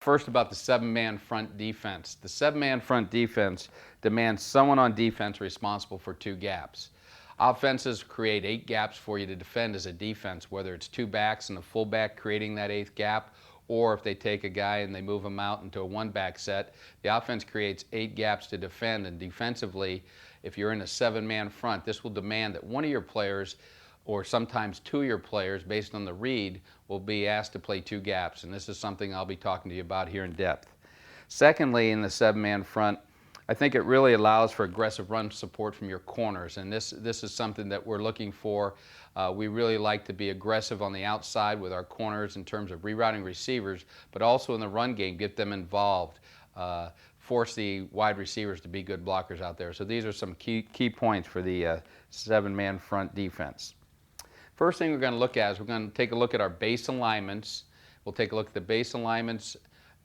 First, about the seven-man front defense. The seven-man front defense demands someone on defense responsible for two gaps. Offenses create 8 gaps for you to defend as a defense, whether it's 2 backs and a fullback creating that 8th gap, or if they take a guy and they move him out into a 1-back set. The offense creates 8 gaps to defend, and defensively, if you're in a 7-man front, this will demand that one of your players, or sometimes 2 of your players, based on the read, will be asked to play 2 gaps, and this is something I'll be talking to you about here in depth. Secondly, in the 7-man front, I think it really allows for aggressive run support from your corners, and this is something that we're looking for. We really like to be aggressive on the outside with our corners in terms of rerouting receivers, but also in the run game, get them involved, force the wide receivers to be good blockers out there. So these are some key points for the 7-man front defense. First thing we're going to look at is we're going to take a look at our base alignments. We'll take a look at the base alignments,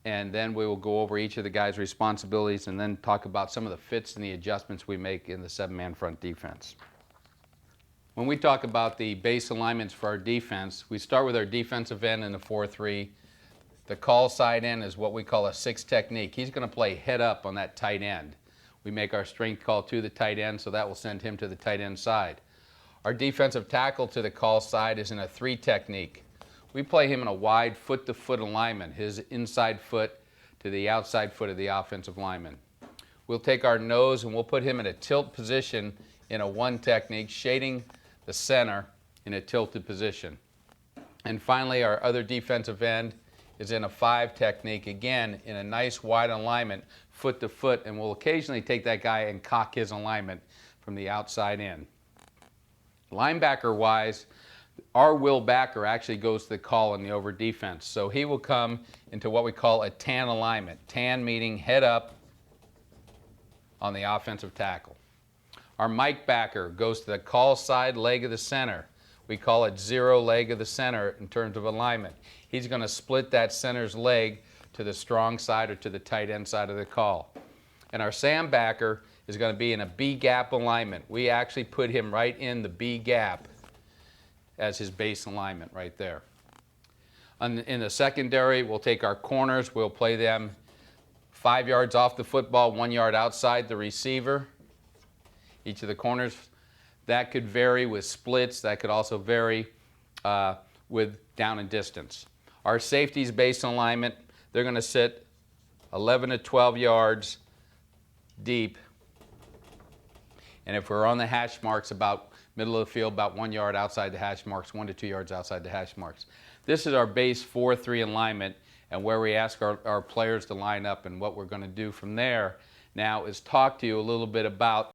and then we will go over each of the guys' responsibilities and then talk about some of the fits and the adjustments we make in the 7-man front defense. When we talk about the base alignments for our defense, we start with our defensive end in the 4-3. The call side end is what we call a 6 technique. He's going to play head up on that tight end. We make our strength call to the tight end, so that will send him to the tight end side. Our defensive tackle to the call side is in a 3 technique. We play him in a wide foot-to-foot alignment, his inside foot to the outside foot of the offensive lineman. We'll take our nose and we'll put him in a tilt position in a 1 technique, shading the center in a tilted position. And finally, our other defensive end is in a 5 technique, again in a nice wide alignment, foot-to-foot, and we'll occasionally take that guy and cock his alignment from the outside in. Linebacker-wise, our Will Backer actually goes to the call in the over defense. So he will come into what we call a tan alignment. Tan meaning head up on the offensive tackle. Our Mike Backer goes to the call side leg of the center. We call it 0 leg of the center in terms of alignment. He's going to split that center's leg to the strong side or to the tight end side of the call. And our Sam Backer is going to be in a B gap alignment. We actually put him right in the B gap as his base alignment right there. In the secondary, we'll take our corners, we'll play them 5 yards off the football, 1 yard outside the receiver. Each of the corners, that could vary with splits, that could also vary with down and distance. Our safeties base alignment, they're going to sit 11 to 12 yards deep. And if we're on the hash marks, about middle of the field, about 1 yard outside the hash marks, 1 to 2 yards outside the hash marks. This is our base 4-3 alignment, and where we ask our players to line up, and what we're going to do from there now is talk to you a little bit about